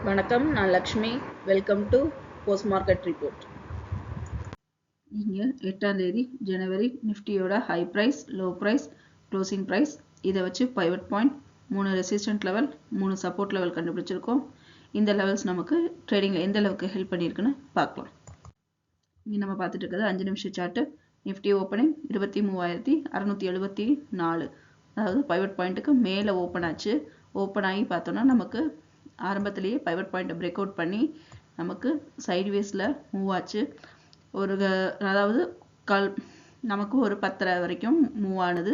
வணக்கம், நான் Lakshmi. Welcome to post market report. இங்கே 8ஆம் தேதி ஜனவரி நிஃப்டியோட high price, low price, closing price இதை வச்சு pivot point, 3 resistant level, 3 support level கண்டுபிடிச்சிருக்கோம். இந்த லெவல்ஸ் நமக்கு ட்ரேடிங்கில் எந்த அளவுக்கு ஹெல்ப் பண்ணியிருக்குன்னு பார்க்கலாம். இங்கே நம்ம பார்த்துட்டு இருக்கிறது 5 நிமிஷம் சார்ட்டு. நிஃப்டி ஓப்பனிங் 23,674, அதாவது பைவட் பாயிண்ட்டுக்கு மேலே ஓப்பன் ஆச்சு. ஓப்பன் ஆகி பார்த்தோன்னா நமக்கு ஆரம்பத்திலேயே பைவட் பாயிண்ட்டை பிரேக் அவுட் பண்ணி நமக்கு சைட்வேஸில் மூவ் ஆச்சு. அதாவது நமக்கு ஒரு 10:30 வரைக்கும் மூவ் ஆனது.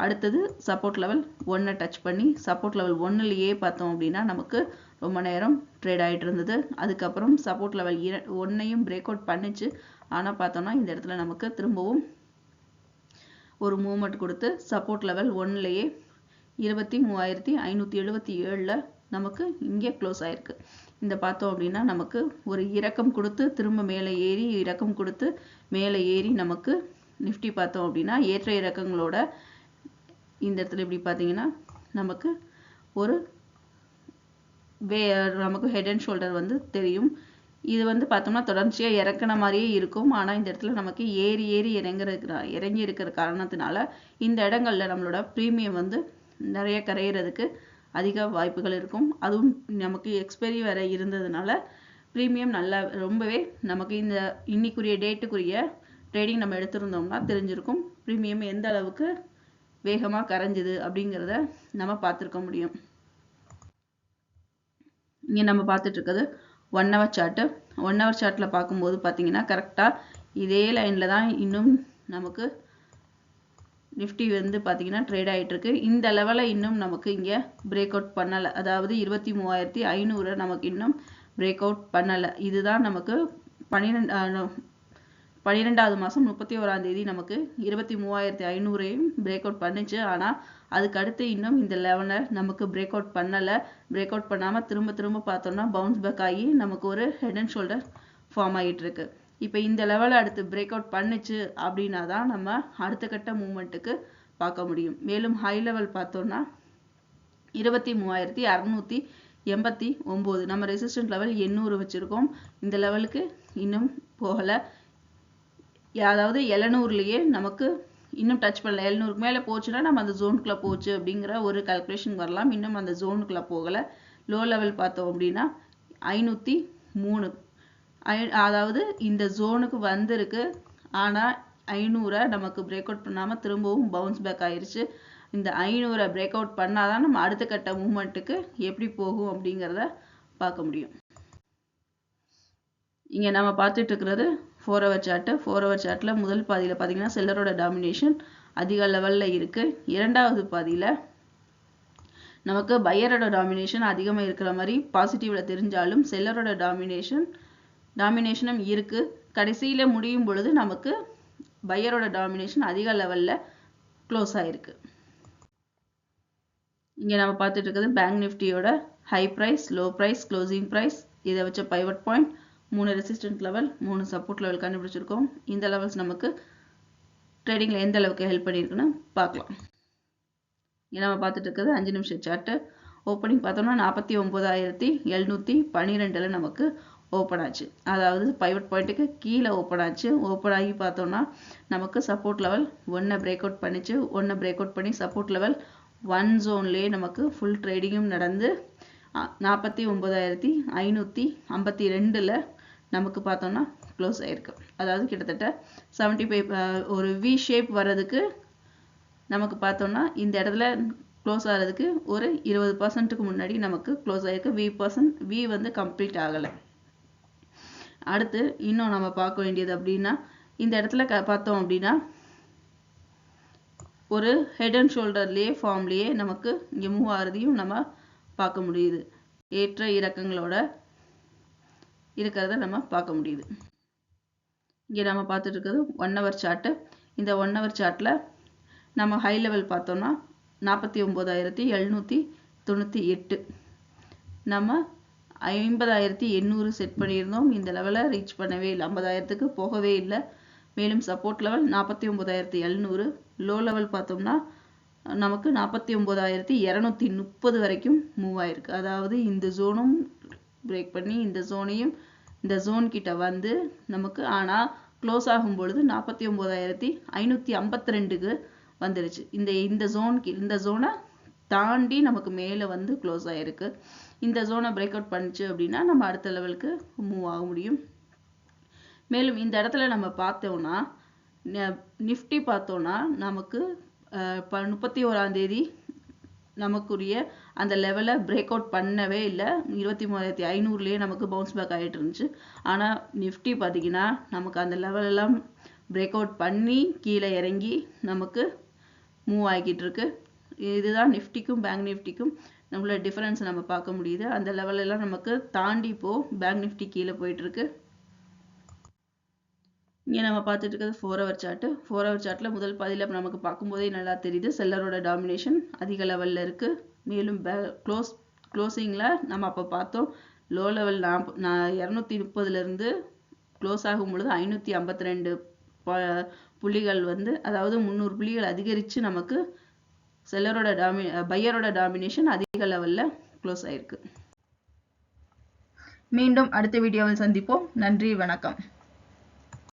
அடுத்தது சப்போர்ட் லெவல் 1 டச் பண்ணி சப்போர்ட் லெவல் 1லேயே பார்த்தோம் அப்படின்னா நமக்கு ரொம்ப நேரம் ட்ரேட் ஆகிட்டு இருந்தது. அதுக்கப்புறம் சப்போர்ட் லெவல் 1ஐயும் பிரேக் அவுட் பண்ணிச்சு. ஆனால் பார்த்தோன்னா இந்த இடத்துல நமக்கு திரும்பவும் ஒரு மூவ்மெண்ட் கொடுத்து சப்போர்ட் லெவல் 1லேயே 23,577 நமக்கு இங்கே க்ளோஸ் ஆயிருக்கு. இந்த பார்த்தோம் அப்படின்னா நமக்கு ஒரு இறக்கம் கொடுத்து திரும்ப மேலே ஏறி, இறக்கம் கொடுத்து மேலே ஏறி நமக்கு நிஃப்டி பார்த்தோம் அப்படின்னா ஏற்ற இறக்கங்களோட இந்த இடத்துல இப்படி பார்த்தீங்கன்னா நமக்கு ஒரு நமக்கு ஹெட் அண்ட் ஷோல்டர் வந்து தெரியும். இது வந்து பார்த்தோம்னா தொடர்ச்சியாக இறக்குன மாதிரியே இருக்கும். ஆனால் இந்த இடத்துல நமக்கு ஏறி இறங்கி இருக்கிற காரணத்தினால இந்த இடங்கள்ல நம்மளோட ப்ரீமியம் வந்து நிறைய கரையிறதுக்கு அதிக வாய்ப்புகள் இருக்கும். அதுவும் நமக்கு எக்ஸ்பைரி வேற இருந்ததுனால ப்ரீமியம் நல்லா ரொம்பவே நமக்கு இந்த இன்னைக்குரிய டேட்டுக்குரிய ட்ரேடிங் நம்ம எடுத்திருந்தோம்னா தெரிஞ்சிருக்கும் ப்ரீமியம் எந்த அளவுக்கு வேகமாக கரைஞ்சுது அப்படிங்கிறத நம்ம பார்த்துருக்க முடியும். இங்கே நம்ம பார்த்துட்டு இருக்கிறது 1 ஹவர் சார்ட்டு. 1 ஹவர் சார்ட்டில் பார்க்கும்போது பார்த்தீங்கன்னா கரெக்டாக இதே லைனில் தான் இன்னும் நமக்கு நிஃப்டி வந்து பார்த்தீங்கன்னா ட்ரேட் ஆகிட்டு இருக்கு. இந்த லெவலில் இன்னும் நமக்கு இங்கே பிரேக் அவுட் பண்ணலை. அதாவது 23,500 நமக்கு இன்னும் பிரேக் அவுட் பண்ணலை. இதுதான் நமக்கு 12வது மாதம் 31ஆம் தேதி நமக்கு 23,500ஐயும் பிரேக் அவுட் பண்ணிச்சு. ஆனால் அதுக்கு அடுத்து இன்னும் இந்த லெவலை நமக்கு பிரேக் அவுட் பண்ணலை. பிரேக் அவுட் பண்ணாமல் திரும்ப பார்த்தோம்னா பவுன்ஸ் பேக் ஆகி நமக்கு ஒரு ஹெட் அண்ட் ஷோல்டர் ஃபார்ம் ஆகிட்டு இருக்கு. இப்போ இந்த லெவலை அடுத்து பிரேக் அவுட் பண்ணுச்சு அப்படின்னா தான் நம்ம அடுத்த கட்ட மூவ்மெண்ட்டுக்கு பார்க்க முடியும். மேலும் ஹை லெவல் பார்த்தோம்னா 23,689, நம்ம ரெசிஸ்டன்ட் லெவல் 800 வச்சுருக்கோம். இந்த லெவலுக்கு இன்னும் போகலை. அதாவது 700லேயே நமக்கு இன்னும் டச் பண்ணல. 700க்கு மேலே போச்சுன்னா நம்ம அந்த ஜோனுக்குள்ளே போச்சு அப்படிங்கிற ஒரு கால்குலேஷன் வரலாம். இன்னும் அந்த ஜோனுக்குள்ளே போகலை. லோ லெவல் பார்த்தோம் அப்படின்னா 503, அதாவது இந்த ஜோனுக்கு வந்திருக்கு. ஆனால் 500 நமக்கு பிரேக் அவுட் பண்ணாமல் திரும்பவும் பவுன்ஸ் பேக் ஆயிடுச்சு. இந்த 500 பிரேக் அவுட் பண்ணாதான் நம்ம அடுத்த கட்ட மூவ்மெண்ட்டுக்கு எப்படி போகும் அப்படிங்கிறத பார்க்க முடியும். இங்கே நம்ம பார்த்துட்டு இருக்கிறது 4 ஹவர் சார்ட்டு. 4 ஹவர் சார்ட்டில் முதல் பாதியில் பார்த்தீங்கன்னா செல்லரோட டாமினேஷன் அதிக லெவலில் இருக்குது. இரண்டாவது பாதியில் நமக்கு பையரோட டாமினேஷன் அதிகமாக இருக்கிற மாதிரி பாசிட்டிவில் தெரிஞ்சாலும் செல்லரோட டாமினேஷனும் இருக்குது. கடைசியில் முடியும் பொழுது நமக்கு பையரோட டாமினேஷன் அதிக லெவலில் க்ளோஸ் ஆகிருக்கு. இங்கே நம்ம பார்த்துட்டு இருக்கிறது பேங்க் நிஃப்டியோட high price, low price, closing price இதை வச்ச pivot point, 3 resistant level, 3 support level கண்டுபிடிச்சிருக்கோம். இந்த லெவல்ஸ் நமக்கு ட்ரேடிங்கில் எந்த அளவுக்கு ஹெல்ப் பண்ணியிருக்குன்னு பார்க்கலாம். இங்கே நம்ம பார்த்துட்டு இருக்கிறது 5 நிமிஷம் சார்ட்டு. ஓப்பனிங் பார்த்தோம்னா 49,712 நமக்கு ஓப்பன் ஆச்சு. அதாவது பைவட் பாயிண்ட்டுக்கு கீழே ஓப்பன் ஆச்சு. ஓப்பன் ஆகி பார்த்தோம்னா நமக்கு சப்போர்ட் லெவல் 1 பிரேக் அவுட் பண்ணிச்சு. 1 பிரேக் அவுட் பண்ணி சப்போர்ட் லெவல் 1 ஜோன்லேயே நமக்கு ஃபுல் ட்ரேடிங்கும் நடந்து 49,552 நமக்கு பார்த்தோம்னா க்ளோஸ் ஆயிருக்கு. அதாவது கிட்டத்தட்ட 75 ஒரு வி ஷேப் வர்றதுக்கு நமக்கு பார்த்தோம்னா இந்த இடத்துல க்ளோஸ் ஆகிறதுக்கு ஒரு 20%க்கு முன்னாடி நமக்கு க்ளோஸ் ஆகிருக்கு. வி வந்து கம்ப்ளீட் ஆகலை. அடுத்து இன்னும் நம்ம பார்க்க வேண்டியது அப்படின்னா இந்த இடத்துல பார்த்தோம் அப்படின்னா ஒரு ஹெட் அண்ட் ஷோல்டர்லேயே ஃபார்ம்லேயே நமக்கு இங்கே மூவ் ஆகிறதையும் நம்ம பார்க்க முடியுது. ஏற்ற இறக்கங்களோட இருக்கிறத நம்ம பார்க்க முடியுது. இங்கே நம்ம பார்த்துட்டு இருக்கிறது 1 ஹவர் சார்ட்டு. இந்த 1 ஹவர் சார்ட்டில் நம்ம ஹை லெவல் பார்த்தோம்னா 49,798, நம்ம 50,800 செட் பண்ணியிருந்தோம். இந்த லெவலில் ரீச் பண்ணவே இல்லை, 50,000க்கு போகவே இல்லை. மேலும் சப்போர்ட் லெவல் 49,700, லோ லெவல் பார்த்தோம்னா நமக்கு 49,230 வரைக்கும் மூவ் ஆயிருக்கு. அதாவது இந்த ஜோனும் பிரேக் பண்ணி இந்த ஜோனையும் இந்த ஜோன் கிட்ட வந்து நமக்கு ஆனா க்ளோஸ் ஆகும் பொழுது 49,552க்கு வந்துருச்சு. இந்த ஜோனை தாண்டி நமக்கு மேலே வந்து க்ளோஸ் ஆயிருக்கு. இந்த ஜோனை பிரேக் அவுட் பண்ணுச்சு அப்படின்னா நம்ம அடுத்த லெவலுக்கு மூவ் ஆக முடியும். மேலும் இந்த இடத்துல நம்ம பார்த்தோம்னா நிஃப்டி பார்த்தோம்னா நமக்கு 31ஆம் தேதி நமக்குரிய அந்த லெவலை பிரேக் அவுட் பண்ணவே இல்லை. 23,500லேயே நமக்கு பவுன்ஸ் பேக் ஆகிட்டு இருந்துச்சு. ஆனால் நிஃப்டி பார்த்தீங்கன்னா நமக்கு அந்த லெவலெல்லாம் பிரேக் அவுட் பண்ணி கீழே இறங்கி நமக்கு மூவ் ஆகிக்கிட்டு இருக்கு. இதுதான் நிஃப்டிக்கும் பேங்க் நிஃப்டிக்கும் நம்மளோட டிஃபரன்ஸ் நம்ம பார்க்க முடியுது. அந்த லெவலெல்லாம் நமக்கு தாண்டி இப்போ பேங்க் நிஃப்டி கீழே போயிட்டு இருக்கு. இங்கே நம்ம பார்த்துட்டு இருக்கிறது 4 ஹவர் சார்ட்டு. 4 ஹவர் சார்ட்டில் முதல் பாதியில் நமக்கு பார்க்கும்போதே நல்லா தெரியுது செல்லரோட டாமினேஷன் அதிக லெவலில் இருக்குது. மேலும் க்ளோசிங்கில் நம்ம அப்போ பார்த்தோம் லோ லெவல் 230லேருந்து க்ளோஸ் ஆகும் பொழுது 552 புள்ளிகள் வந்து அதாவது 300 புள்ளிகள் அதிகரித்து நமக்கு செல்லரோட பையரோட டாமினேஷன் அதிக லெவலில் க்ளோஸ் ஆயிருக்கு. மீண்டும் அடுத்த வீடியோவில் சந்திப்போம். நன்றி, வணக்கம்.